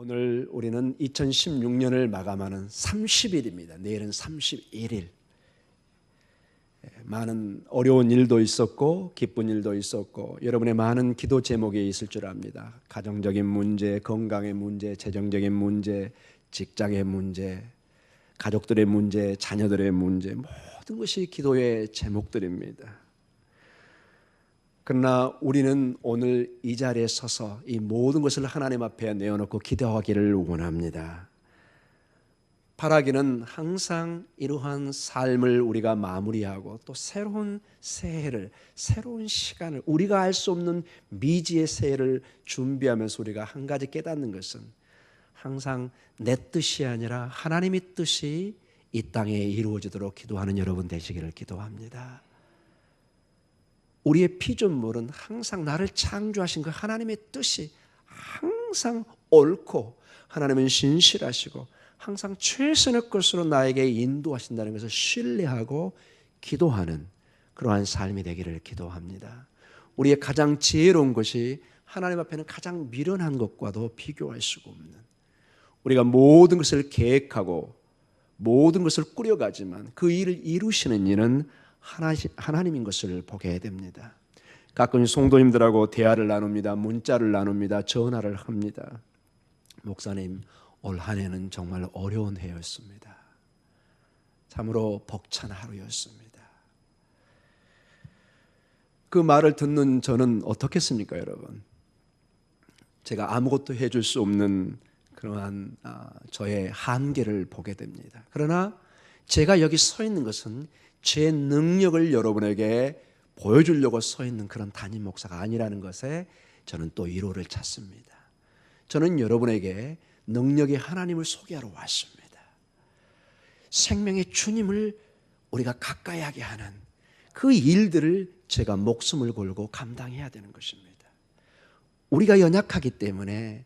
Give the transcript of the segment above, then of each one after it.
오늘 우리는 2016년을 마감하는 30일입니다. 내일은 31일. 많은 어려운 일도 있었고 기쁜 일도 있었고 여러분의 많은 기도 제목이 있을 줄 압니다. 가정적인 문제, 건강의 문제, 재정적인 문제, 직장의 문제, 가족들의 문제, 자녀들의 문제, 모든 것이 기도의 제목들입니다. 그러나 우리는 오늘 이 자리에 서서 이 모든 것을 하나님 앞에 내어놓고 기도하기를 원합니다. 바라기는 항상 이러한 삶을 우리가 마무리하고 또 새로운 새해를, 새로운 시간을, 우리가 알 수 없는 미지의 새해를 준비하면서 우리가 한 가지 깨닫는 것은 항상 내 뜻이 아니라 하나님의 뜻이 이 땅에 이루어지도록 기도하는 여러분 되시기를 기도합니다. 우리의 피조물은 항상 나를 창조하신 그 하나님의 뜻이 항상 옳고 하나님은 신실하시고 항상 최선의 것으로 나에게 인도하신다는 것을 신뢰하고 기도하는 그러한 삶이 되기를 기도합니다. 우리의 가장 지혜로운 것이 하나님 앞에는 가장 미련한 것과도 비교할 수가 없는, 우리가 모든 것을 계획하고 모든 것을 꾸려가지만 그 일을 이루시는 이는 하나님인 것을 보게 됩니다. 가끔 성도님들하고 대화를 나눕니다. 문자를 나눕니다. 전화를 합니다. 목사님, 올 한 해는 정말 어려운 해였습니다. 참으로 벅찬 하루였습니다. 그 말을 듣는 저는 어떻겠습니까, 여러분? 제가 아무것도 해줄 수 없는 그러한 저의 한계를 보게 됩니다. 그러나 제가 여기 서 있는 것은 제 능력을 여러분에게 보여주려고 서 있는 그런 담임 목사가 아니라는 것에 저는 또 위로를 찾습니다. 저는 여러분에게 능력의 하나님을 소개하러 왔습니다. 생명의 주님을 우리가 가까이 하게 하는 그 일들을 제가 목숨을 걸고 감당해야 되는 것입니다. 우리가 연약하기 때문에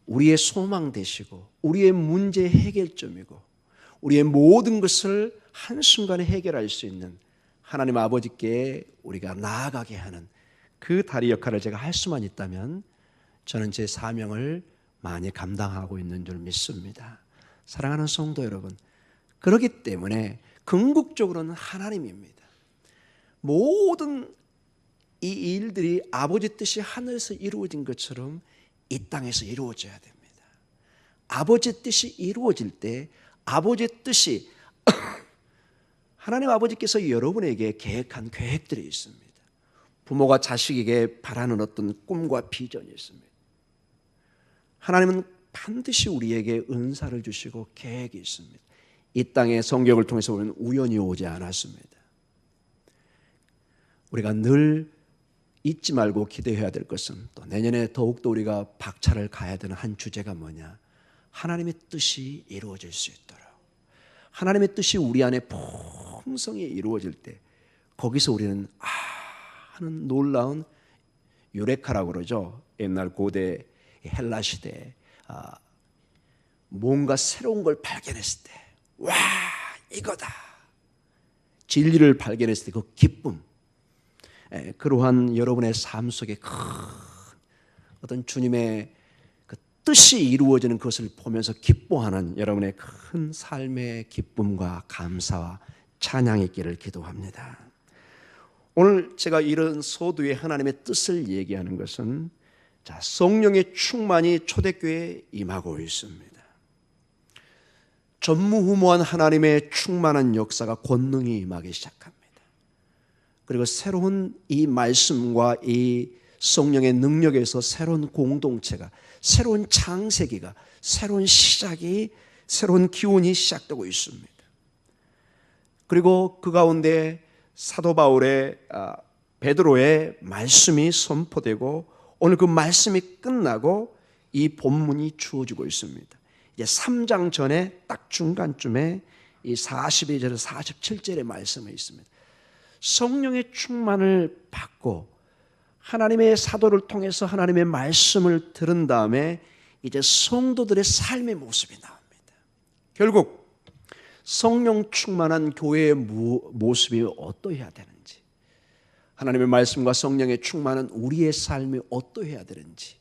우리의 소망 되시고 우리의 문제 해결점이고 우리의 모든 것을 한순간에 해결할 수 있는 하나님 아버지께 우리가 나아가게 하는 그 다리 역할을 제가 할 수만 있다면 저는 제 사명을 많이 감당하고 있는 줄 믿습니다. 사랑하는 성도 여러분, 그렇기 때문에 궁극적으로는 하나님입니다. 모든 이 일들이 아버지 뜻이 하늘에서 이루어진 것처럼 이 땅에서 이루어져야 됩니다. 아버지 뜻이 이루어질 때 아버지의 뜻이 하나님 아버지께서 여러분에게 계획한 계획들이 있습니다. 부모가 자식에게 바라는 어떤 꿈과 비전이 있습니다. 하나님은 반드시 우리에게 은사를 주시고 계획이 있습니다. 이 땅에 성경을 통해서 우리는 우연히 오지 않았습니다. 우리가 늘 잊지 말고 기대해야 될 것은 또 내년에 더욱더 우리가 박차를 가야 되는 한 주제가 뭐냐? 하나님의 뜻이 이루어질 수 있도록, 하나님의 뜻이 우리 안에 풍성히 이루어질 때 거기서 우리는 하는 놀라운 유레카라고 그러죠. 옛날 고대 헬라 시대에 뭔가 새로운 걸 발견했을 때 와, 이거다. 진리를 발견했을 때 그 기쁨, 그러한 여러분의 삶 속에 큰 어떤 주님의 그 뜻이 이루어지는 것을 보면서 기뻐하는 여러분의 큰 삶의 기쁨과 감사와 찬양이 있기를 기도합니다. 오늘 제가 이런 소두의 하나님의 뜻을 얘기하는 것은 성령의 충만이 초대교회에 임하고 있습니다. 전무후무한 하나님의 충만한 역사가 권능이 임하기 시작합니다. 그리고 새로운 이 말씀과 이 성령의 능력에서 새로운 공동체가, 새로운 창세기가, 새로운 시작이, 새로운 기원이 시작되고 있습니다. 그리고 그 가운데 사도 바울의 베드로의 말씀이 선포되고 오늘 그 말씀이 끝나고 이 본문이 주어지고 있습니다. 이제 3장 전에 딱 중간쯤에 이 42절에서 47절의 말씀이 있습니다. 성령의 충만을 받고 하나님의 사도를 통해서 하나님의 말씀을 들은 다음에 이제 성도들의 삶의 모습이 나옵니다. 결국 성령 충만한 교회의 모습이 어떠해야 되는지, 하나님의 말씀과 성령의 충만한 우리의 삶이 어떠해야 되는지,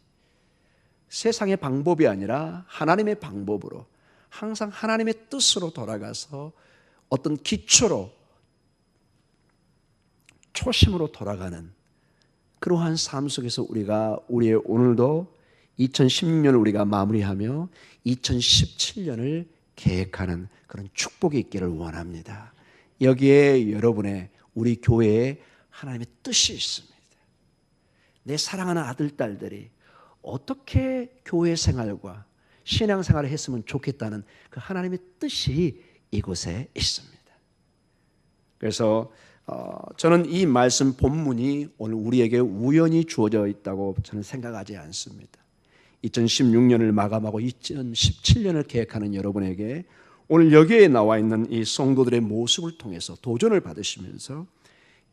세상의 방법이 아니라 하나님의 방법으로 항상 하나님의 뜻으로 돌아가서 어떤 기초로 초심으로 돌아가는 그러한 삶 속에서 우리가 우리의 오늘도 2016년을 우리가 마무리하며 2017년을 계획하는 그런 축복이 있기를 원합니다. 여기에 여러분의 우리 교회에 하나님의 뜻이 있습니다. 내 사랑하는 아들, 딸들이 어떻게 교회 생활과 신앙 생활을 했으면 좋겠다는 그 하나님의 뜻이 이곳에 있습니다. 그래서 저는 이 말씀 본문이 오늘 우리에게 우연히 주어져 있다고 저는 생각하지 않습니다. 2016년을 마감하고 2017년을 계획하는 여러분에게 오늘 여기에 나와 있는 이 성도들의 모습을 통해서 도전을 받으시면서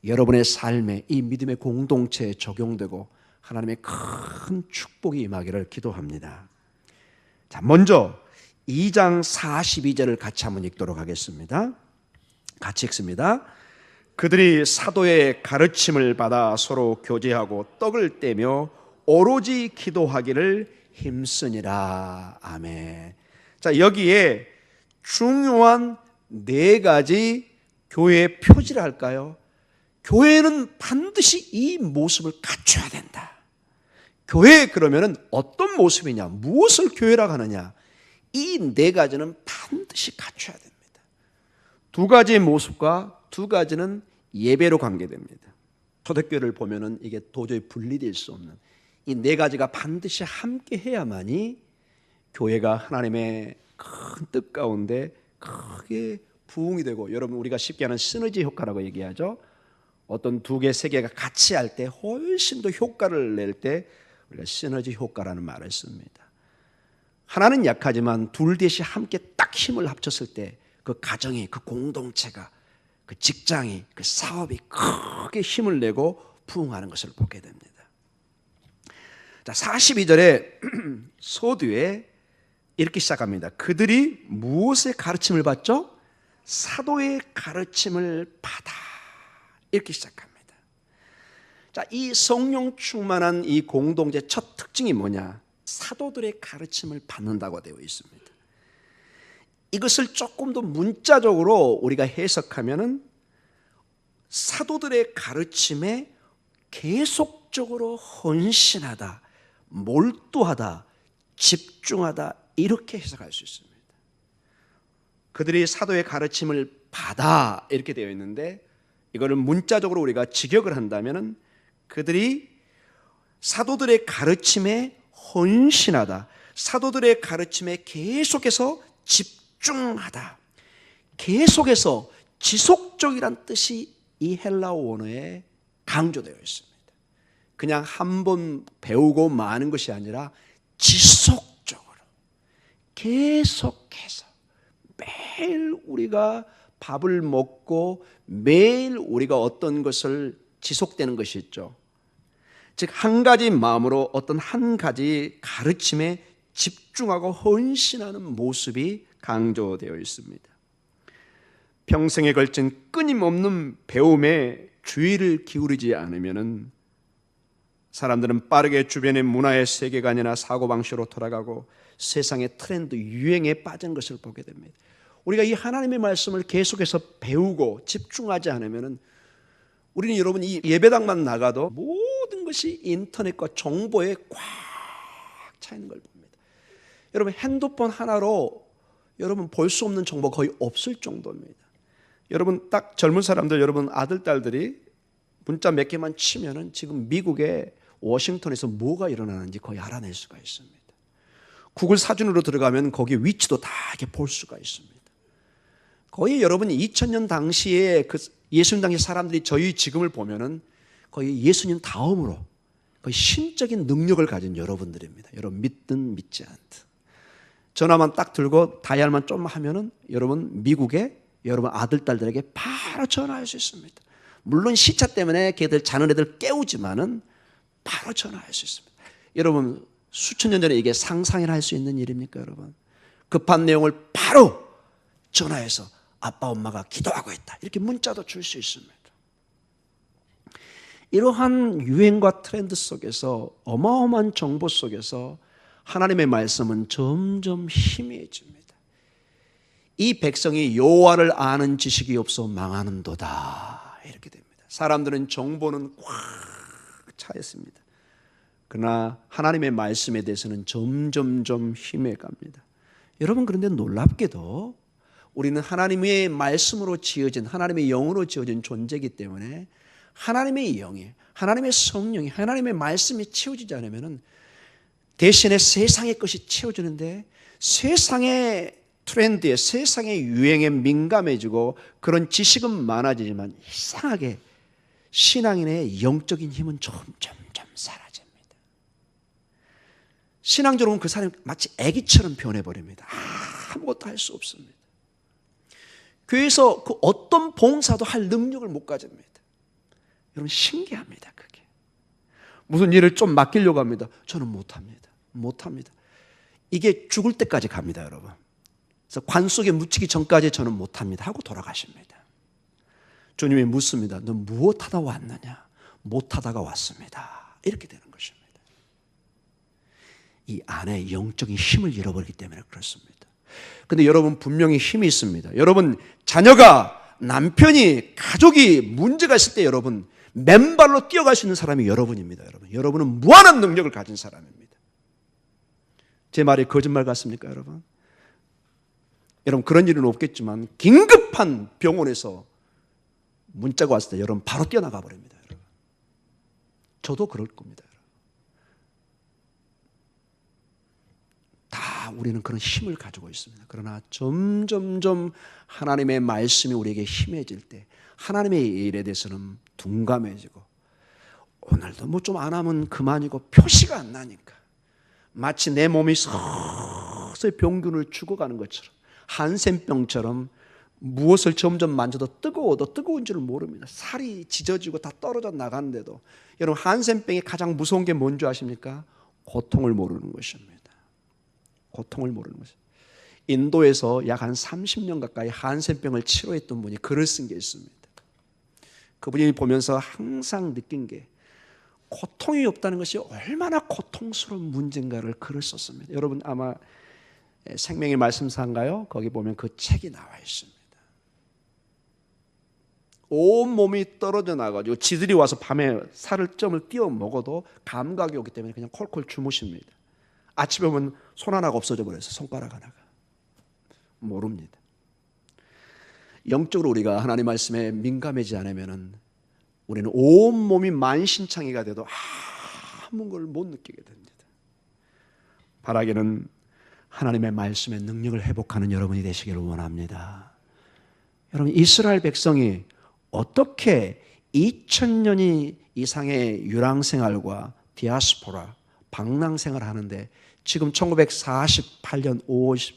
여러분의 삶에 이 믿음의 공동체에 적용되고 하나님의 큰 축복이 임하기를 기도합니다. 자, 먼저 2장 42절을 같이 한번 읽도록 하겠습니다. 같이 읽습니다. 그들이 사도의 가르침을 받아 서로 교제하고 떡을 떼며 오로지 기도하기를 힘쓰니라. 아멘. 자, 여기에 중요한 4가지 교회의 표지를 할까요? 교회는 반드시 이 모습을 갖춰야 된다. 교회 그러면은 어떤 모습이냐, 무엇을 교회라고 하느냐, 이 4가지는 반드시 갖춰야 됩니다. 2가지의 모습과 2가지는 예배로 관계됩니다. 초대교회를 보면은 이게 도저히 분리될 수 없는 이 4가지가 반드시 함께 해야만이 교회가 하나님의 큰 뜻 가운데 크게 부흥이 되고, 여러분 우리가 쉽게 하는 시너지 효과라고 얘기하죠. 어떤 2개, 3개가 같이 할 때 훨씬 더 효과를 낼 때 우리가 시너지 효과라는 말을 씁니다. 하나는 약하지만 둘셋이 함께 딱 힘을 합쳤을 때 그 가정이, 그 공동체가, 그 직장이, 그 사업이 크게 힘을 내고 부흥하는 것을 보게 됩니다. 자, 42절에 서두에 이렇게 시작합니다. 그들이 무엇의 가르침을 받죠? 사도의 가르침을 받아. 이렇게 시작합니다. 자, 이 성령 충만한 이 공동체 첫 특징이 뭐냐? 사도들의 가르침을 받는다고 되어 있습니다. 이것을 조금 더 문자적으로 우리가 해석하면은 사도들의 가르침에 계속적으로 헌신하다, 몰두하다, 집중하다, 이렇게 해석할 수 있습니다. 그들이 사도의 가르침을 받아 이렇게 되어 있는데, 이거를 문자적으로 우리가 직역을 한다면은 그들이 사도들의 가르침에 헌신하다, 사도들의 가르침에 계속해서 집중하다, 계속해서 지속적이란 뜻이 이 헬라어 원어에 강조되어 있습니다. 그냥 한 번 배우고 마는 것이 아니라 지속적으로 계속해서 매일 우리가 밥을 먹고 매일 우리가 어떤 것을 지속되는 것이 있죠. 즉 한 가지 마음으로 어떤 한 가지 가르침에 집중하고 헌신하는 모습이 강조되어 있습니다. 평생에 걸친 끊임없는 배움에 주의를 기울이지 않으면은 사람들은 빠르게 주변의 문화의 세계관이나 사고방식으로 돌아가고 세상의 트렌드, 유행에 빠진 것을 보게 됩니다. 우리가 이 하나님의 말씀을 계속해서 배우고 집중하지 않으면은 우리는 여러분 이 예배당만 나가도 모든 것이 인터넷과 정보에 꽉 차 있는 걸 봅니다. 여러분 핸드폰 하나로 여러분 볼 수 없는 정보 거의 없을 정도입니다. 여러분 딱 젊은 사람들, 여러분 아들, 딸들이 문자 몇 개만 치면은 지금 미국의 워싱턴에서 뭐가 일어나는지 거의 알아낼 수가 있습니다. 구글 사진으로 들어가면 거기 위치도 다 이렇게 볼 수가 있습니다. 거의 여러분이 2000년 당시에 그 예수님 당시 사람들이 저희 지금을 보면은 거의 예수님 다음으로 거의 신적인 능력을 가진 여러분들입니다. 여러분 믿든 믿지 않든 전화만 딱 들고 다이얼만 좀 하면은 여러분 미국에 여러분 아들, 딸들에게 바로 전화할 수 있습니다. 물론 시차 때문에 걔들 자는 애들 깨우지만은 바로 전화할 수 있습니다. 여러분 수천 년 전에 이게 상상이나 할 수 있는 일입니까, 여러분? 급한 내용을 바로 전화해서 아빠, 엄마가 기도하고 있다, 이렇게 문자도 줄 수 있습니다. 이러한 유행과 트렌드 속에서 어마어마한 정보 속에서 하나님의 말씀은 점점 희미해집니다. 이 백성이 여호와를 아는 지식이 없어 망하는도다 이렇게 됩니다. 사람들은 정보는 꽉 차 있습니다. 그러나 하나님의 말씀에 대해서는 점점점 희미해갑니다. 여러분, 그런데 놀랍게도 우리는 하나님의 말씀으로 지어진, 하나님의 영으로 지어진 존재이기 때문에 하나님의 영이, 하나님의 성령이, 하나님의 말씀이 채워지지 않으면 대신에 세상의 것이 채워지는데, 세상의 트렌드에, 세상의 유행에 민감해지고 그런 지식은 많아지지만 이상하게 신앙인의 영적인 힘은 점점 사라집니다. 신앙적으로는 그 사람이 마치 아기처럼 변해버립니다. 아무것도 할 수 없습니다. 교회에서 그 어떤 봉사도 할 능력을 못 가집니다. 여러분, 신기합니다. 그게 무슨 일을 좀 맡기려고 합니다. 저는 못합니다. 이게 죽을 때까지 갑니다, 여러분. 그래서 관 속에 묻히기 전까지 저는 못합니다 하고 돌아가십니다. 주님이 묻습니다. 너 무엇하다 왔느냐? 못하다가 왔습니다. 이렇게 되는 것입니다. 이 안에 영적인 힘을 잃어버리기 때문에 그렇습니다. 근데 여러분, 분명히 힘이 있습니다. 여러분, 자녀가, 남편이, 가족이 문제가 있을 때 여러분 맨발로 뛰어갈 수 있는 사람이 여러분입니다. 여러분은 무한한 능력을 가진 사람입니다. 제 말이 거짓말 같습니까, 여러분? 여러분, 그런 일은 없겠지만 긴급한 병원에서 문자가 왔을 때 여러분 바로 뛰어나가 버립니다. 여러분. 저도 그럴 겁니다. 다 우리는 그런 힘을 가지고 있습니다. 그러나 점점점 하나님의 말씀이 우리에게 힘해질 때 하나님의 일에 대해서는 둔감해지고, 오늘도 뭐 좀 안 하면 그만이고 표시가 안 나니까 마치 내 몸이 서서히 병균을 죽어가는 것처럼, 한센병처럼 무엇을 점점 만져도 뜨거워도 뜨거운 줄을 모릅니다. 살이 지져지고 다 떨어져 나가는데도. 여러분, 한센병이 가장 무서운 게 뭔지 아십니까? 고통을 모르는 것입니다. 고통을 모르는 것입니다. 인도에서 약 한 30년 가까이 한센병을 치료했던 분이 글을 쓴 게 있습니다. 그분이 보면서 항상 느낀 게 고통이 없다는 것이 얼마나 고통스러운 문제인가를 글을 썼습니다. 여러분, 아마 생명의 말씀사인가요? 거기 보면 그 책이 나와 있습니다. 온 몸이 떨어져 나가지고 지들이 와서 밤에 살을 점을 띄워 먹어도 감각이 오기 때문에 그냥 콜콜 주무십니다. 아침에 보면 손 하나가 없어져 버려서 손가락 하나가 모릅니다. 영적으로 우리가 하나님 말씀에 민감하지 않으면 우리는 온 몸이 만신창이가 돼도 아무 걸 못 느끼게 됩니다. 바라기는 하나님의 말씀의 능력을 회복하는 여러분이 되시기를 원합니다. 여러분, 이스라엘 백성이 어떻게 2000년이 이상의 유랑생활과 디아스포라, 방랑생활을 하는데 지금 1948년 5월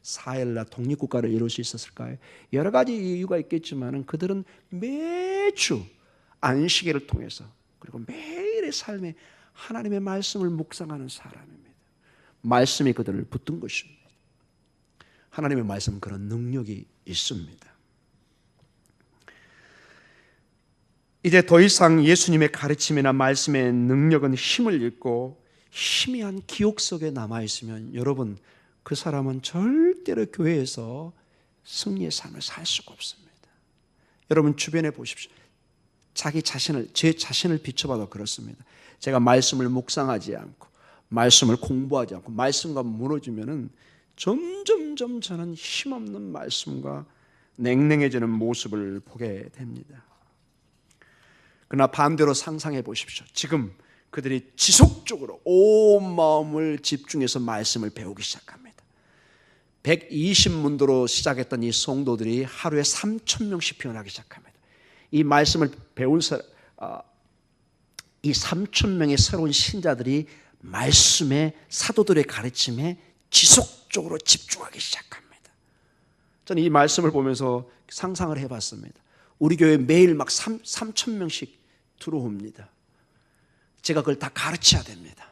14일 날 독립국가를 이룰 수 있었을까요? 여러 가지 이유가 있겠지만 그들은 매주 안식일을 통해서, 그리고 매일의 삶에 하나님의 말씀을 묵상하는 사람입니다. 말씀이 그들을 붙든 것입니다. 하나님의 말씀은 그런 능력이 있습니다. 이제 더 이상 예수님의 가르침이나 말씀의 능력은 힘을 잃고 희미한 기억 속에 남아있으면 여러분, 그 사람은 절대로 교회에서 승리의 삶을 살 수가 없습니다. 여러분, 주변에 보십시오. 제 자신을 비춰봐도 그렇습니다. 제가 말씀을 묵상하지 않고 말씀을 공부하지 않고 말씀과 무너지면은 점점점 저는 힘없는 말씀과 냉랭해지는 모습을 보게 됩니다. 그러나 반대로 상상해 보십시오. 지금 그들이 지속적으로 온 마음을 집중해서 말씀을 배우기 시작합니다. 120문도로 시작했던 이 성도들이 하루에 3,000명씩 변하기 시작합니다. 이 말씀을 배운 이 3,000명의 새로운 신자들이 말씀에, 사도들의 가르침에 지속적으로 집중하기 시작합니다. 저는 이 말씀을 보면서 상상을 해봤습니다. 우리 교회 매일 막 3,000명씩 들어옵니다. 제가 그걸 다 가르쳐야 됩니다.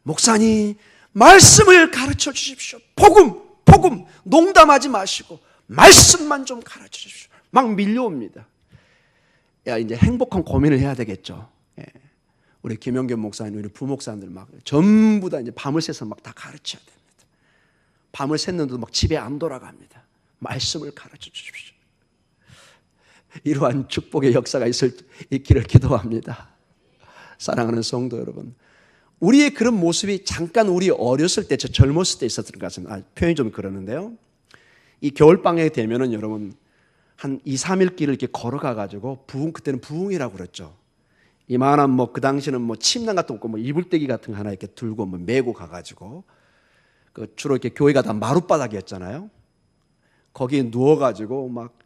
목사님, 말씀을 가르쳐 주십시오. 복음, 농담하지 마시고 말씀만 좀 가르쳐 주십시오. 막 밀려옵니다. 야, 이제 행복한 고민을 해야 되겠죠. 예. 우리 김영겸 목사님, 우리 부목사님들 막 전부 다 이제 밤을 새서 막 다 가르쳐야 됩니다. 밤을 샜는데도 막 집에 안 돌아갑니다. 말씀을 가르쳐 주십시오. 이러한 축복의 역사가 있기를 기도합니다. 사랑하는 성도 여러분, 우리의 그런 모습이 잠깐 우리 어렸을 때, 저 젊었을 때 있었던 것 같습니다. 표현이 좀 그러는데요. 이 겨울방학이 되면은 여러분 한 2, 3일 길을 이렇게 걸어가가지고 그때는 부흥이라고 그랬죠. 이만한 그 당시는 침낭 같은 거 없고 이불대기 같은 거 하나 이렇게 들고 메고 가가지고 주로 이렇게 교회가 다 마룻바닥이었잖아요. 거기에 누워가지고 막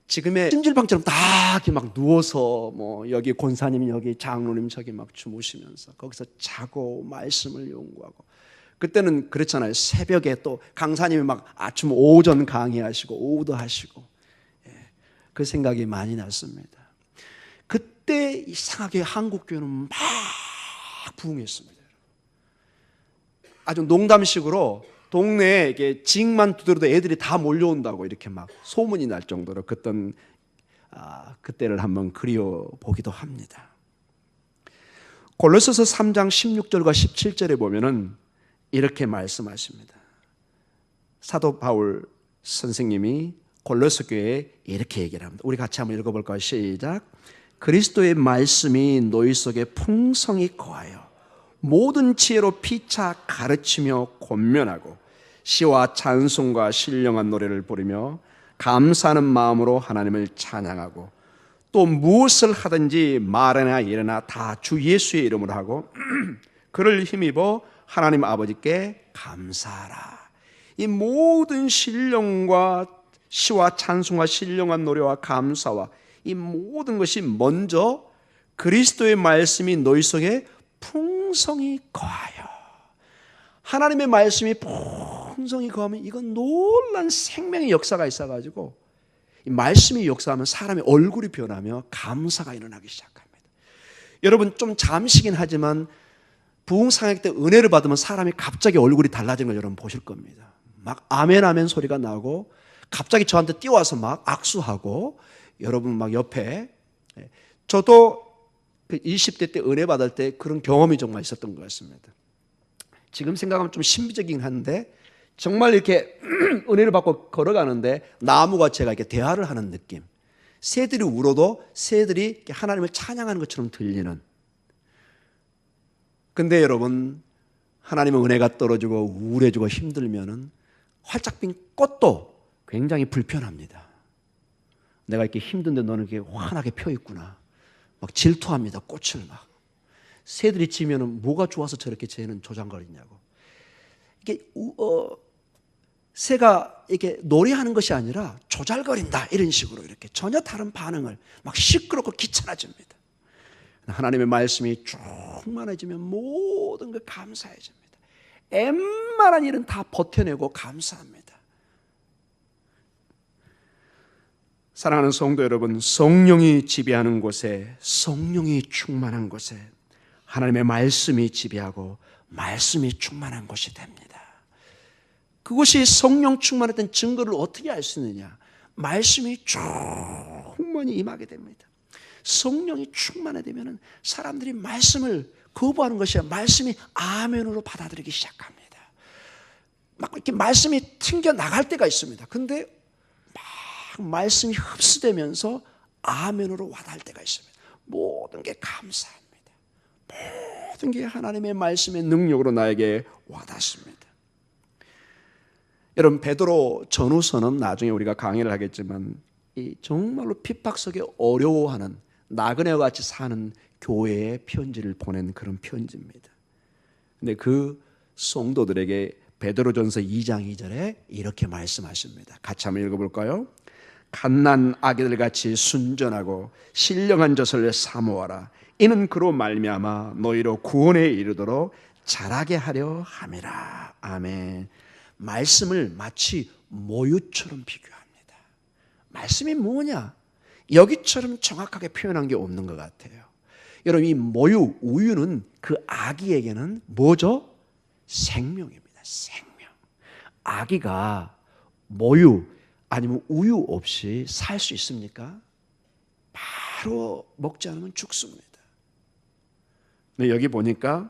지금의 찜질방처럼 다 이렇게 막 누워서 여기 권사님, 여기 장로님 저기 막 주무시면서 거기서 자고 말씀을 연구하고, 그때는 그랬잖아요. 새벽에 또 강사님이 막 아침 오전 강의하시고 오후도 하시고, 그 생각이 많이 났습니다. 그때 이상하게 한국교회는 막 부흥했습니다. 아주 농담식으로 동네에 이렇게 징만 두드려도 애들이 다 몰려온다고 이렇게 막 소문이 날 정도로 그때를 한번 그리워보기도 합니다. 골로새서 3장 16절과 17절에 보면은 이렇게 말씀하십니다. 사도 바울 선생님이 골로새 교회에 이렇게 얘기를 합니다. 우리 같이 한번 읽어볼까요? 시작. 그리스도의 말씀이 너희 속에 풍성히 거하여 모든 지혜로 피차 가르치며 권면하고 시와 찬송과 신령한 노래를 부르며 감사하는 마음으로 하나님을 찬양하고 또 무엇을 하든지 말이나 일이나 다 주 예수의 이름으로 하고 그를 힘입어 하나님 아버지께 감사하라. 이 모든 신령과 시와 찬송과 신령한 노래와 감사와 이 모든 것이 먼저 그리스도의 말씀이 너희 속에 풍성히 거하여, 하나님의 말씀이 풍성히 거하면 이건 놀란 생명의 역사가 있어가지고 이 말씀이 역사하면 사람의 얼굴이 변하며 감사가 일어나기 시작합니다. 여러분 좀 잠시긴 하지만 부흥상액 때 은혜를 받으면 사람이 갑자기 얼굴이 달라지는 걸 여러분 보실 겁니다. 막 아멘 아멘 소리가 나고 갑자기 저한테 뛰어와서 막 악수하고, 여러분 막 옆에, 저도 그 20대 때 은혜 받을 때 그런 경험이 정말 있었던 것 같습니다. 지금 생각하면 좀 신비적이긴 한데 정말 이렇게 은혜를 받고 걸어가는데 나무가 제가 이렇게 대화를 하는 느낌, 새들이 울어도 새들이 하나님을 찬양하는 것처럼 들리는. 근데 여러분 하나님의 은혜가 떨어지고 우울해지고 힘들면은 활짝 핀 꽃도 굉장히 불편합니다. 내가 이렇게 힘든데 너는 이렇게 환하게 펴 있구나. 막 질투합니다. 꽃을 막. 새들이 지면은 뭐가 좋아서 저렇게 쟤는 조장거리냐고. 이게 새가 이렇게 노래하는 것이 아니라 조잘거린다 이런 식으로 이렇게 전혀 다른 반응을, 막 시끄럽고 귀찮아집니다. 하나님의 말씀이 충만해지면 모든 걸 감사해집니다. 웬만한 일은 다 버텨내고 감사합니다. 사랑하는 성도 여러분, 성령이 지배하는 곳에, 성령이 충만한 곳에 하나님의 말씀이 지배하고 말씀이 충만한 곳이 됩니다. 그것이 성령 충만했던 증거를 어떻게 알 수 있느냐? 말씀이 충만히 임하게 됩니다. 성령이 충만해지면 사람들이 말씀을 거부하는 것이 아니라 말씀이 아멘으로 받아들이기 시작합니다. 막 이렇게 말씀이 튕겨 나갈 때가 있습니다. 근데 말씀이 흡수되면서 아멘으로 와닿을 때가 있습니다. 모든 게 감사합니다. 모든 게 하나님의 말씀의 능력으로 나에게 와닿습니다. 여러분 베드로 전후서는 나중에 우리가 강의를 하겠지만 이 정말로 핍박 속에 어려워하는 나그네와 같이 사는 교회에 편지를 보낸 그런 편지입니다. 근데 그 성도들에게 베드로전서 2장 2절에 이렇게 말씀하십니다. 같이 한번 읽어볼까요? 갓난 아기들같이 순전하고 신령한 젖을 사모하라. 이는 그로 말미암아 너희로 구원에 이르도록 자라게 하려 함이라. 아멘. 말씀을 마치 모유처럼 비교합니다. 말씀이 뭐냐? 여기처럼 정확하게 표현한 게 없는 것 같아요. 여러분 이 모유, 우유는 그 아기에게는 뭐죠? 생명입니다. 생명. 아기가 모유 아니면 우유 없이 살 수 있습니까? 바로 먹지 않으면 죽습니다. 근데 여기 보니까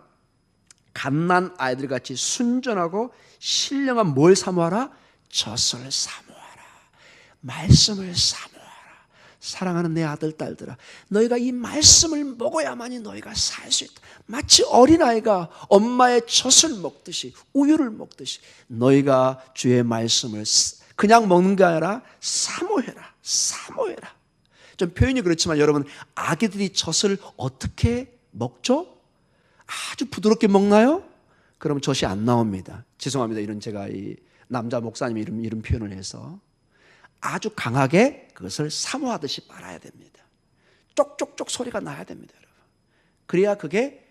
갓난 아이들 같이 순전하고 신령한 뭘 사모하라? 젖을 사모하라. 말씀을 사모하라. 사랑하는 내 아들 딸들아, 너희가 이 말씀을 먹어야만이 너희가 살 수 있다. 마치 어린아이가 엄마의 젖을 먹듯이, 우유를 먹듯이 너희가 주의 말씀을 그냥 먹는 게 아니라 사모해라. 사모해라. 좀 표현이 그렇지만 여러분, 아기들이 젖을 어떻게 먹죠? 아주 부드럽게 먹나요? 그러면 젖이 안 나옵니다. 죄송합니다. 이런 제가 이 남자 목사님이 이런 표현을 해서 아주 강하게 그것을 사모하듯이 말아야 됩니다. 쪽쪽쪽 소리가 나야 됩니다, 여러분. 그래야 그게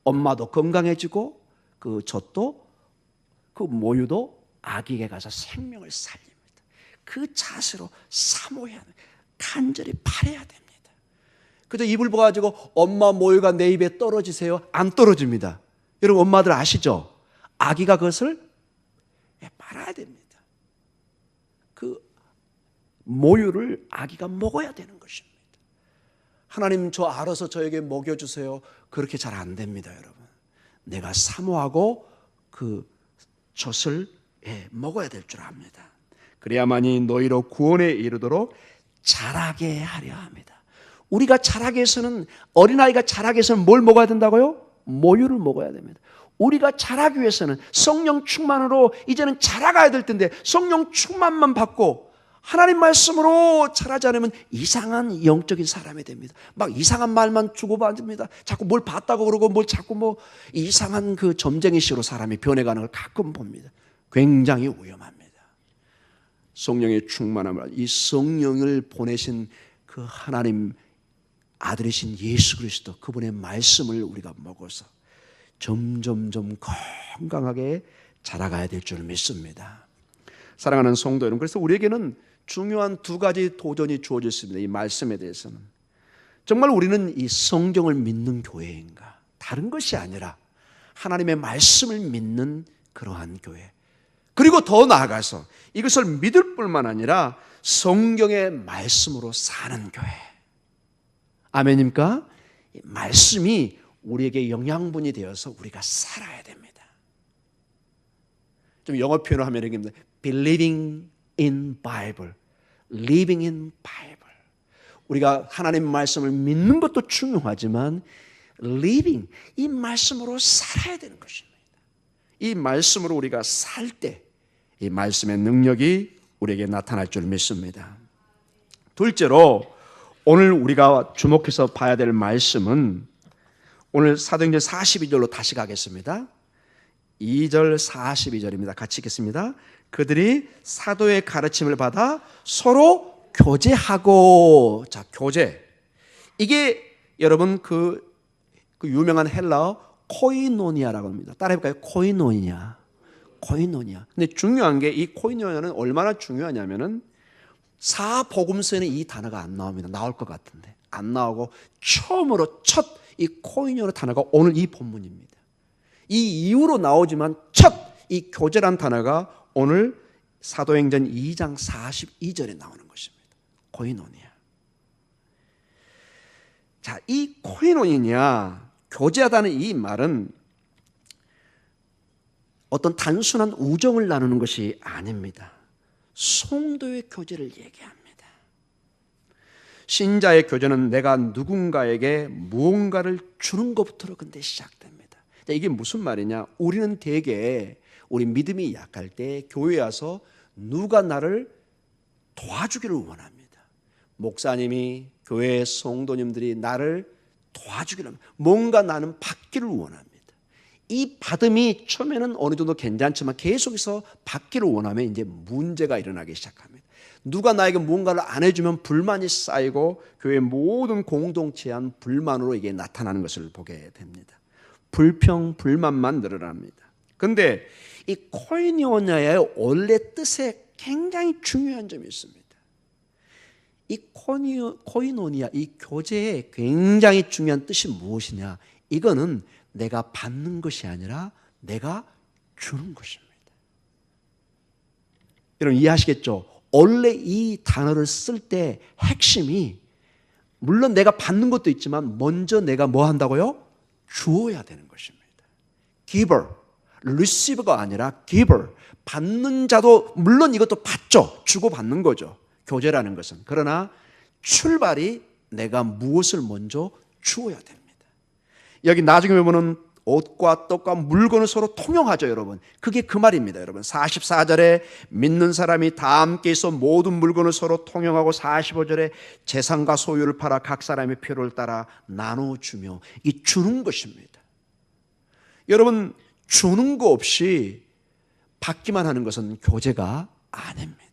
엄마도 건강해지고 그 젖도 그 모유도 아기에게 가서 생명을 살립니다. 그 자세로 사모해야 합니다. 간절히 바라야 됩니다. 그저 입을 봐가지고 엄마 모유가 내 입에 떨어지세요? 안 떨어집니다. 여러분, 엄마들 아시죠? 아기가 그것을 말아야 됩니다. 그 모유를 아기가 먹어야 되는 것입니다. 하나님, 저 알아서 저에게 먹여주세요. 그렇게 잘 안 됩니다, 여러분. 내가 사모하고 그 젖을 먹어야 될 줄 압니다. 그래야만이 너희로 구원에 이르도록 자라게 하려 합니다. 우리가 자라게 해서는, 어린아이가 자라게 해서는 뭘 먹어야 된다고요? 모유를 먹어야 됩니다. 우리가 자라기 위해서는 성령 충만으로 이제는 자라가야 될 텐데, 성령 충만만 받고 하나님 말씀으로 자라지 않으면 이상한 영적인 사람이 됩니다. 막 이상한 말만 주고받습니다. 자꾸 뭘 봤다고 그러고 뭘 자꾸 뭐 이상한 그 점쟁이식으로 사람이 변해가는 걸 가끔 봅니다. 굉장히 위험합니다. 성령의 충만함을, 이 성령을 보내신 그 하나님 아들이신 예수 그리스도, 그분의 말씀을 우리가 먹어서 점점점 건강하게 자라가야 될 줄 믿습니다. 사랑하는 성도 여러분, 그래서 우리에게는 중요한 두 가지 도전이 주어졌습니다. 이 말씀에 대해서는 정말 우리는 이 성경을 믿는 교회인가, 다른 것이 아니라 하나님의 말씀을 믿는 그러한 교회, 그리고 더 나아가서 이것을 믿을 뿐만 아니라 성경의 말씀으로 사는 교회. 아멘입니까? 말씀이 우리에게 영양분이 되어서 우리가 살아야 됩니다. 좀 영어 표현을 하면 이렇게 됩니다. Believing in Bible, living in Bible. 우리가 하나님 말씀을 믿는 것도 중요하지만 living, 이 말씀으로 살아야 되는 것입니다. 이 말씀으로 우리가 살 때 이 말씀의 능력이 우리에게 나타날 줄 믿습니다. 둘째로, 오늘 우리가 주목해서 봐야 될 말씀은 오늘 사도행전 42절로 다시 가겠습니다. 2절 42절입니다. 같이 읽겠습니다. 그들이 사도의 가르침을 받아 서로 교제하고. 자, 교제. 이게 여러분 그 유명한 헬라어 코이노니아라고 합니다. 따라해볼까요? 코이노니아. 코이노니아. 근데 중요한 게 이 코이노니아는 얼마나 중요하냐면은 사복음서에는 이 단어가 안 나옵니다. 나올 것 같은데 안 나오고 처음으로 첫 이 코이노니아 단어가 오늘 이 본문입니다. 이 이후로 나오지만 첫 이 교제란 단어가 오늘 사도행전 2장 42절에 나오는 것입니다. 코이노니아. 자, 이 코이노니아, 교제하다는 이 말은 어떤 단순한 우정을 나누는 것이 아닙니다. 성도의 교제를 얘기합니다. 신자의 교제는 내가 누군가에게 무언가를 주는 것부터 근데 시작됩니다. 자, 이게 무슨 말이냐? 우리는 대개 우리 믿음이 약할 때 교회에 와서 누가 나를 도와주기를 원합니다. 목사님이, 교회 성도님들이 나를 도와주기를 합니다. 뭔가 나는 받기를 원합니다. 이 받음이 처음에는 어느 정도 괜찮지만 계속해서 받기를 원하면 이제 문제가 일어나기 시작합니다. 누가 나에게 무언가를 안 해주면 불만이 쌓이고 교회의 모든 공동체한 불만으로 이게 나타나는 것을 보게 됩니다. 불평, 불만만 늘어납니다. 그런데 이 코이노니아의 원래 뜻에 굉장히 중요한 점이 있습니다. 이 코이노니아, 이 교제의 굉장히 중요한 뜻이 무엇이냐? 이거는 내가 받는 것이 아니라 내가 주는 것입니다. 여러분 이해하시겠죠? 원래 이 단어를 쓸 때 핵심이, 물론 내가 받는 것도 있지만 먼저 내가 뭐 한다고요? 주어야 되는 것입니다. giver, receiver가 아니라 giver, 받는 자도 물론 이것도 받죠. 주고받는 거죠. 교제라는 것은. 그러나 출발이 내가 무엇을 먼저 주어야 됩니다. 여기 나중에 보면 옷과 떡과 물건을 서로 통용하죠, 여러분. 그게 그 말입니다, 여러분. 44절에 믿는 사람이 다 함께 있어 모든 물건을 서로 통용하고 45절에 재산과 소유를 팔아 각 사람의 필요를 따라 나눠주며, 이 주는 것입니다. 여러분, 주는 거 없이 받기만 하는 것은 교제가 아닙니다.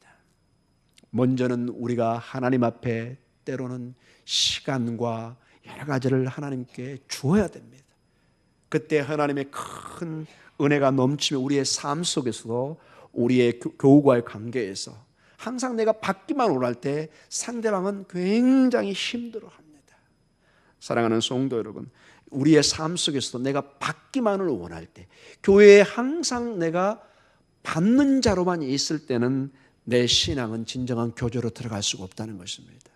먼저는 우리가 하나님 앞에 때로는 시간과 여러 가지를 하나님께 주어야 됩니다. 그때 하나님의 큰 은혜가 넘치며 우리의 삶 속에서도 우리의 교우와의 관계에서 항상 내가 받기만 원할 때 상대방은 굉장히 힘들어합니다. 사랑하는 성도 여러분, 우리의 삶 속에서도 내가 받기만을 원할 때, 교회에 항상 내가 받는 자로만 있을 때는 내 신앙은 진정한 교제로 들어갈 수가 없다는 것입니다.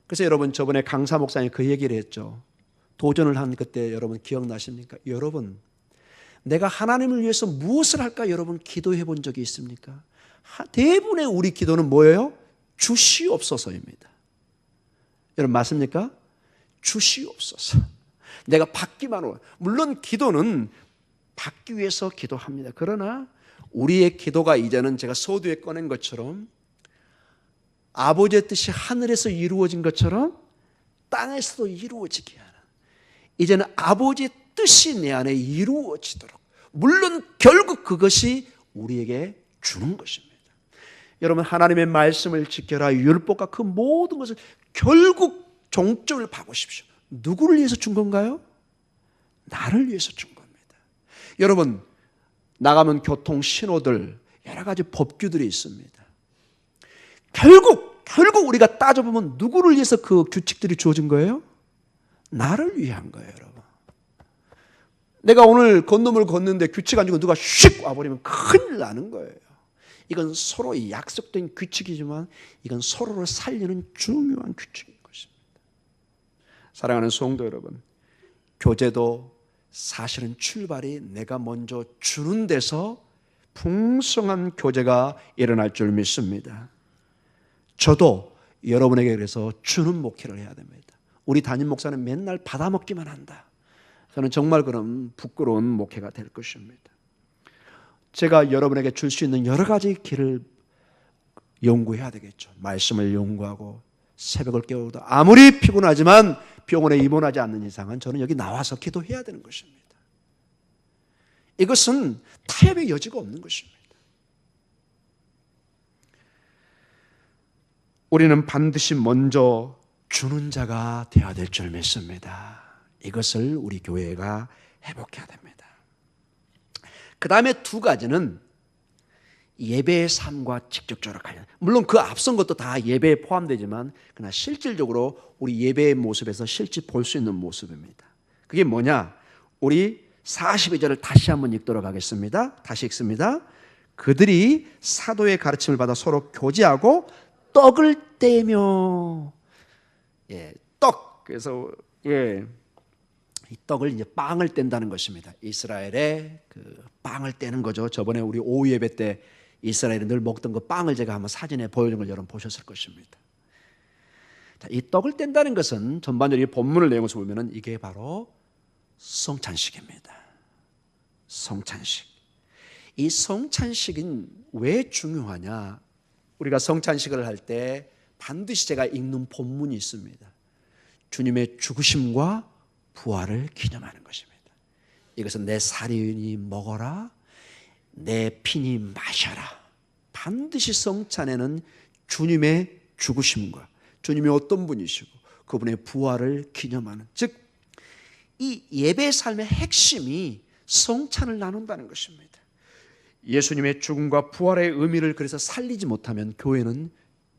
그래서 여러분, 저번에 강사 목사님이 그 얘기를 했죠. 도전을 한 그때 여러분 기억나십니까? 여러분, 내가 하나님을 위해서 무엇을 할까 여러분 기도해 본 적이 있습니까? 대부분의 우리 기도는 뭐예요? 주시옵소서입니다. 여러분 맞습니까? 주시옵소서. 내가 받기만 원. 물론 기도는 받기 위해서 기도합니다. 그러나 우리의 기도가 이제는 제가 서두에 꺼낸 것처럼 아버지의 뜻이 하늘에서 이루어진 것처럼 땅에서도 이루어지게 하는, 이제는 아버지의 뜻이 내 안에 이루어지도록, 물론 결국 그것이 우리에게 주는 것입니다. 여러분, 하나님의 말씀을 지켜라, 율법과 그 모든 것을 결국 종점을 봐보십시오. 누구를 위해서 준 건가요? 나를 위해서 준 겁니다. 여러분, 나가면 교통 신호들 여러 가지 법규들이 있습니다. 결국 우리가 따져보면 누구를 위해서 그 규칙들이 주어진 거예요? 나를 위한 거예요, 여러분. 내가 오늘 건너물 걷는데 규칙 안 지고 누가 슉 와버리면 큰일 나는 거예요. 이건 서로 약속된 규칙이지만 이건 서로를 살리는 중요한 규칙인 것입니다. 사랑하는 성도 여러분, 교제도 사실은 출발이 내가 먼저 주는 데서 풍성한 교제가 일어날 줄 믿습니다. 저도 여러분에게 그래서 주는 목회를 해야 됩니다. 우리 담임 목사는 맨날 받아먹기만 한다. 저는 정말 그런 부끄러운 목회가 될 것입니다. 제가 여러분에게 줄 수 있는 여러 가지 길을 연구해야 되겠죠. 말씀을 연구하고 새벽을 깨우다 아무리 피곤하지만 병원에 입원하지 않는 이상은 저는 여기 나와서 기도해야 되는 것입니다. 이것은 타협의 여지가 없는 것입니다. 우리는 반드시 먼저 주는 자가 되어야 될 줄 믿습니다. 이것을 우리 교회가 회복해야 됩니다. 그 다음에 두 가지는 예배의 삶과 직접적으로 관련. 물론 그 앞선 것도 다 예배에 포함되지만 그러나 실질적으로 우리 예배의 모습에서 실제 볼 수 있는 모습입니다. 그게 뭐냐? 우리 42절을 다시 한번 읽도록 하겠습니다. 다시 읽습니다. 그들이 사도의 가르침을 받아 서로 교제하고 떡을 떼며, 떡. 그래서 이 떡을 이제 빵을 뗀다는 것입니다. 이스라엘의 그 빵을 떼는 거죠. 저번에 우리 오후 예배 때 이스라엘이 늘 먹던 그 빵을 제가 한번 사진에 보여준 걸 여러분 보셨을 것입니다. 자, 이 떡을 뗀다는 것은 전반적으로 이 본문을 내용에서 보면은 이게 바로 성찬식입니다. 성찬식. 이 성찬식은 왜 중요하냐? 우리가 성찬식을 할 때 반드시 제가 읽는 본문이 있습니다. 주님의 죽으심과 부활을 기념하는 것입니다. 이것은 내 살이니 먹어라, 내 피니 마셔라. 반드시 성찬에는 주님의 죽으심과 주님이 어떤 분이시고 그분의 부활을 기념하는, 즉 이 예배 삶의 핵심이 성찬을 나눈다는 것입니다. 예수님의 죽음과 부활의 의미를 그래서 살리지 못하면 교회는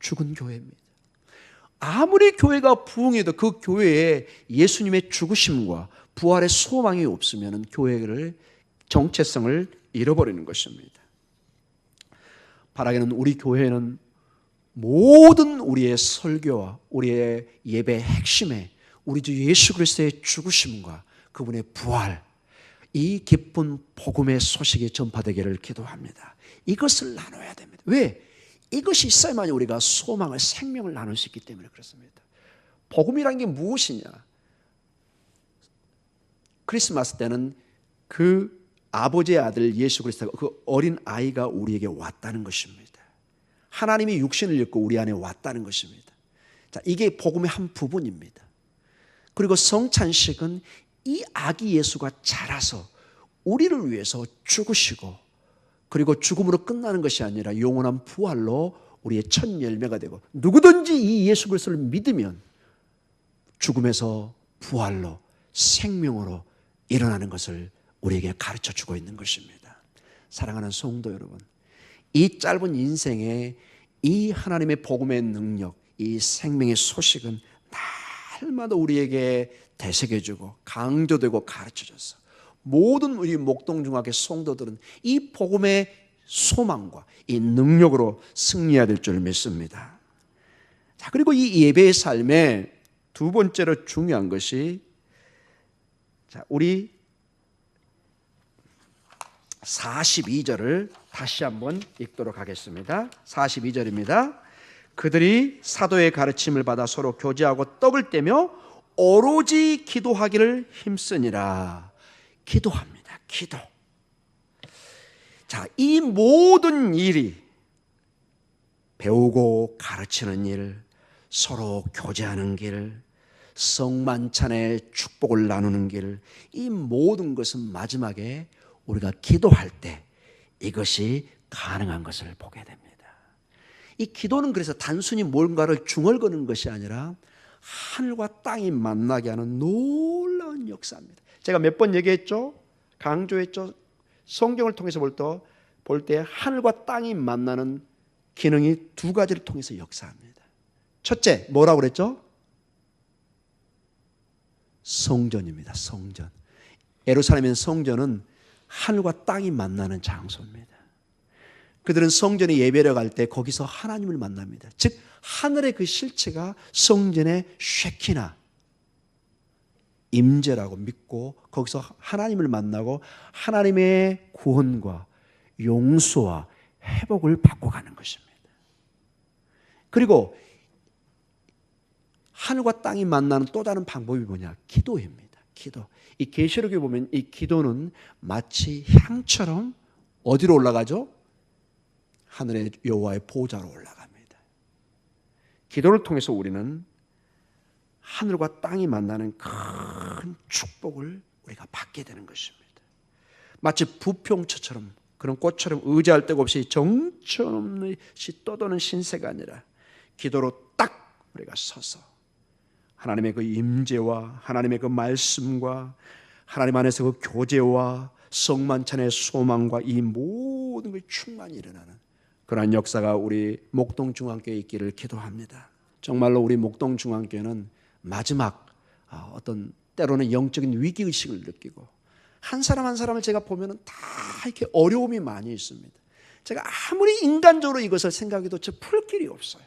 죽은 교회입니다. 아무리 교회가 부흥해도 그 교회에 예수님의 죽으심과 부활의 소망이 없으면 교회를 정체성을 잃어버리는 것입니다. 바라기는 우리 교회는 모든 우리의 설교와 우리의 예배의 핵심에 우리 주 예수 그리스도의 죽으심과 그분의 부활, 이 기쁜 복음의 소식이 전파되기를 기도합니다. 이것을 나눠야 됩니다. 왜? 이것이 있어야만 우리가 소망을, 생명을 나눌 수 있기 때문에 그렇습니다. 복음이란 게 무엇이냐? 크리스마스 때는 그 아버지의 아들 예수 그리스도가, 그 어린 아이가 우리에게 왔다는 것입니다. 하나님이 육신을 입고 우리 안에 왔다는 것입니다. 자, 이게 복음의 한 부분입니다. 그리고 성찬식은 이 아기 예수가 자라서 우리를 위해서 죽으시고, 그리고 죽음으로 끝나는 것이 아니라 영원한 부활로 우리의 첫 열매가 되고, 누구든지 이 예수 그리스도를 믿으면 죽음에서 부활로 생명으로 일어나는 것을 우리에게 가르쳐 주고 있는 것입니다. 사랑하는 성도 여러분, 이 짧은 인생에 이 하나님의 복음의 능력, 이 생명의 소식은 날마다 우리에게 되새겨주고 강조되고 가르쳐줘서 모든 우리 목동중학교 성도들은 이 복음의 소망과 이 능력으로 승리해야 될 줄 믿습니다. 자, 그리고 이 예배의 삶에 두 번째로 중요한 것이, 자, 우리 42절을 다시 한번 읽도록 하겠습니다. 42절입니다. 그들이 사도의 가르침을 받아 서로 교제하고 떡을 떼며 오로지 기도하기를 힘쓰니라. 기도합니다. 기도. 자, 이 모든 일이 배우고 가르치는 일, 서로 교제하는 길, 성만찬의 축복을 나누는 길, 이 모든 것은 마지막에 우리가 기도할 때 이것이 가능한 것을 보게 됩니다. 이 기도는 그래서 단순히 뭔가를 중얼거리는 것이 아니라 하늘과 땅이 만나게 하는 놀라운 역사입니다. 제가 몇 번 얘기했죠? 강조했죠? 성경을 통해서 볼 때 하늘과 땅이 만나는 기능이 두 가지를 통해서 역사합니다. 첫째, 뭐라고 그랬죠? 성전입니다. 성전. 예루살렘의 성전은 하늘과 땅이 만나는 장소입니다. 그들은 성전에 예배를 갈 때 거기서 하나님을 만납니다. 즉 하늘의 그 실체가 성전의 쉐키나, 임재라고 믿고 거기서 하나님을 만나고 하나님의 구원과 용서와 회복을 받고 가는 것입니다. 그리고 하늘과 땅이 만나는 또 다른 방법이 뭐냐? 기도입니다. 기도. 이 계시록에 보면 이 기도는 마치 향처럼 어디로 올라가죠? 하늘의 여호와의 보좌로 올라갑니다. 기도를 통해서 우리는 하늘과 땅이 만나는 큰 축복을 우리가 받게 되는 것입니다. 마치 부평초처럼, 그런 꽃처럼 의지할 데가 없이 정처없이 떠도는 신세가 아니라 기도로 딱 우리가 서서 하나님의 그 임재와 하나님의 그 말씀과 하나님 안에서 그 교제와 성만찬의 소망과 이 모든 게 충만히 일어나는 그러한 역사가 우리 목동중앙교회에 있기를 기도합니다. 정말로 우리 목동중앙교회는 마지막 어떤 때로는 영적인 위기의식을 느끼고, 한 사람 한 사람을 제가 보면 다 이렇게 어려움이 많이 있습니다. 제가 아무리 인간적으로 이것을 생각해도 풀 길이 없어요.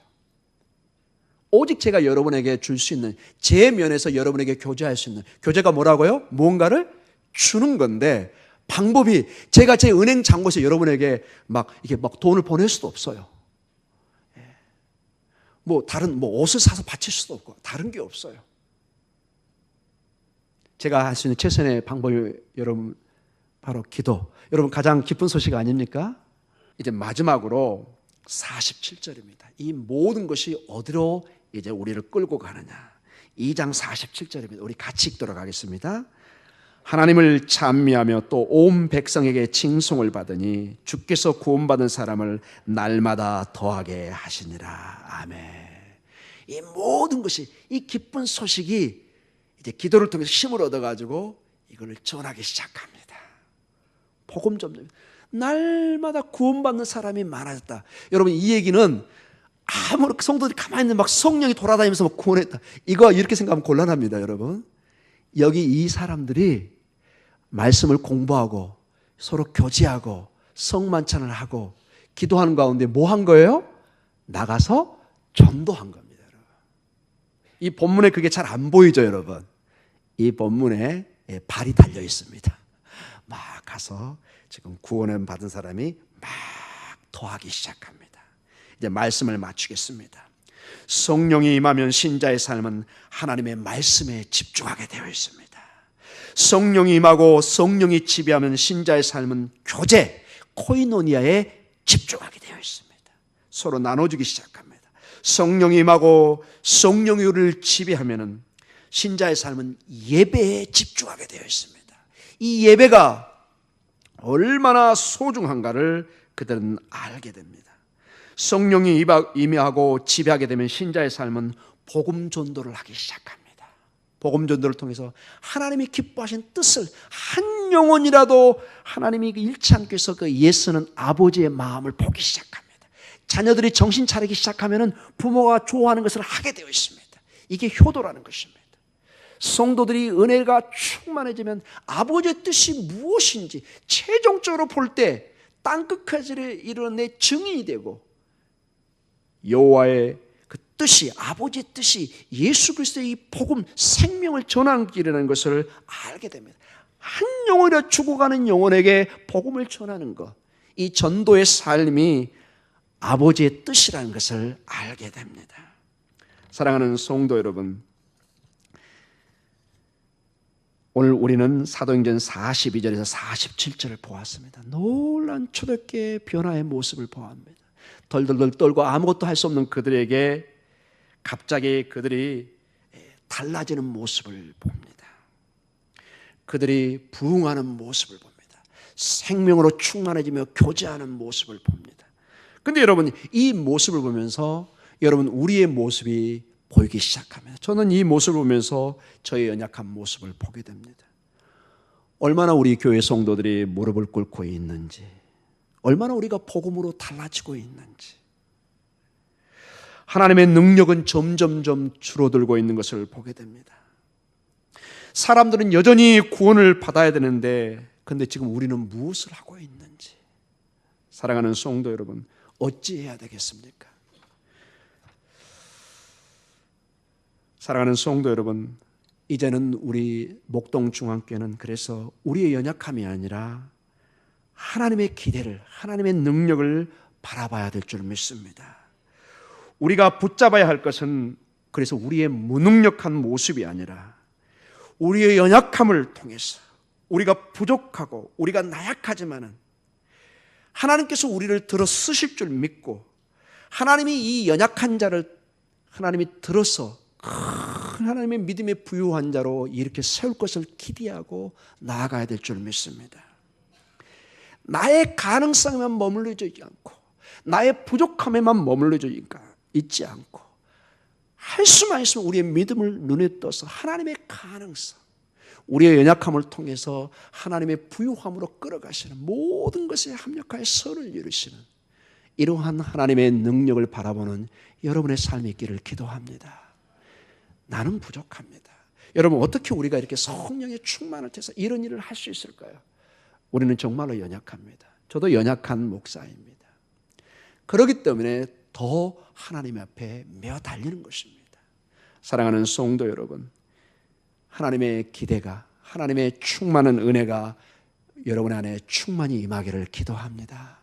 오직 제가 여러분에게 줄 수 있는, 제 면에서 여러분에게 교제할 수 있는, 교제가 뭐라고요? 무언가를 주는 건데, 방법이 제가 제 은행 잔고에서 여러분에게 이렇게 돈을 보낼 수도 없어요. 다른 옷을 사서 바칠 수도 없고 다른 게 없어요. 제가 할 수 있는 최선의 방법이 여러분 바로 기도. 여러분 가장 기쁜 소식 아닙니까? 이제 마지막으로 47절입니다. 이 모든 것이 어디로 이제 우리를 끌고 가느냐? 2장 47절입니다. 우리 같이 읽도록 하겠습니다. 하나님을 찬미하며 또 온 백성에게 칭송을 받으니 주께서 구원받은 사람을 날마다 더하게 하시니라. 아멘. 이 모든 것이, 이 기쁜 소식이 이제 기도를 통해서 힘을 얻어가지고 이걸 전하기 시작합니다. 복음 점점 날마다 구원받는 사람이 많아졌다. 여러분, 이 얘기는 아무리 성도들이 가만히 있는 성령이 돌아다니면서 구원했다, 이거 이렇게 생각하면 곤란합니다. 여러분, 여기 이 사람들이 말씀을 공부하고 서로 교제하고 성만찬을 하고 기도하는 가운데 뭐 한 거예요? 나가서 전도한 겁니다. 여러분. 이 본문에 그게 잘 안 보이죠, 여러분? 이 본문에 발이 달려 있습니다. 막 가서 지금 구원을 받은 사람이 막 토하기 시작합니다. 이제 말씀을 맞추겠습니다. 성령이 임하면 신자의 삶은 하나님의 말씀에 집중하게 되어 있습니다. 성령이 임하고 성령이 지배하면 신자의 삶은 교제, 코이노니아에 집중하게 되어 있습니다. 서로 나눠주기 시작합니다. 성령이 임하고 성령이 우리를 지배하면 신자의 삶은 예배에 집중하게 되어 있습니다. 이 예배가 얼마나 소중한가를 그들은 알게 됩니다. 성령이 임하고 지배하게 되면 신자의 삶은 복음 전도를 하기 시작합니다. 복음 전도를 통해서 하나님이 기뻐하신 뜻을 한 영혼이라도 하나님이 잃지 않기 위해서 그 예수는 아버지의 마음을 보기 시작합니다. 자녀들이 정신 차리기 시작하면 부모가 좋아하는 것을 하게 되어 있습니다. 이게 효도라는 것입니다. 성도들이 은혜가 충만해지면 아버지의 뜻이 무엇인지 최종적으로 볼 때 땅끝까지 이르는 증인이 되고 여호와의 그 뜻이, 아버지의 뜻이 예수 그리스도의 이 복음 생명을 전하는 길이라는 것을 알게 됩니다. 한 영혼이라 죽어가는 영혼에게 복음을 전하는 것, 이 전도의 삶이 아버지의 뜻이라는 것을 알게 됩니다. 사랑하는 성도 여러분, 오늘 우리는 사도행전 42절에서 47절을 보았습니다. 놀란 초대교회의 변화의 모습을 보았습니다. 덜덜덜 떨고 아무것도 할 수 없는 그들에게 갑자기 그들이 달라지는 모습을 봅니다. 그들이 부흥하는 모습을 봅니다. 생명으로 충만해지며 교제하는 모습을 봅니다. 그런데 여러분, 이 모습을 보면서 여러분 우리의 모습이 보이기 시작합니다. 저는 이 모습을 보면서 저의 연약한 모습을 보게 됩니다. 얼마나 우리 교회 성도들이 무릎을 꿇고 있는지, 얼마나 우리가 복음으로 달라지고 있는지, 하나님의 능력은 점점점 줄어들고 있는 것을 보게 됩니다. 사람들은 여전히 구원을 받아야 되는데 근데 지금 우리는 무엇을 하고 있는지, 사랑하는 성도 여러분, 어찌해야 되겠습니까? 사랑하는 성도 여러분, 이제는 우리 목동중앙교회는 그래서 우리의 연약함이 아니라 하나님의 기대를, 하나님의 능력을 바라봐야 될 줄 믿습니다. 우리가 붙잡아야 할 것은 그래서 우리의 무능력한 모습이 아니라 우리의 연약함을 통해서, 우리가 부족하고 우리가 나약하지만은 하나님께서 우리를 들어 쓰실 줄 믿고 하나님이 이 연약한 자를 하나님이 들어서 큰 하나님의 믿음에 부유한 자로 이렇게 세울 것을 기대하고 나아가야 될 줄 믿습니다. 나의 가능성에만 머물러져 있지 않고 나의 부족함에만 머물러져 있지 않고 할 수만 있으면 우리의 믿음을 눈에 떠서 하나님의 가능성, 우리의 연약함을 통해서 하나님의 부유함으로 끌어가시는 모든 것에 합력하여 선을 이루시는 이러한 하나님의 능력을 바라보는 여러분의 삶이 있기를 기도합니다. 나는 부족합니다. 여러분, 어떻게 우리가 이렇게 성령의 충만을 통해서 이런 일을 할 수 있을까요? 우리는 정말로 연약합니다. 저도 연약한 목사입니다. 그렇기 때문에 더 하나님 앞에 메어 달리는 것입니다. 사랑하는 성도 여러분, 하나님의 기대가, 하나님의 충만한 은혜가 여러분 안에 충만히 임하기를 기도합니다.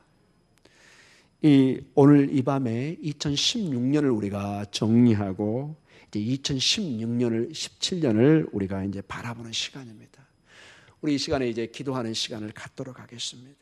오늘 이 밤에 2016년을 우리가 정리하고 이제 2016년을 17년을 우리가 이제 바라보는 시간입니다. 우리 이 시간에 이제 기도하는 시간을 갖도록 하겠습니다.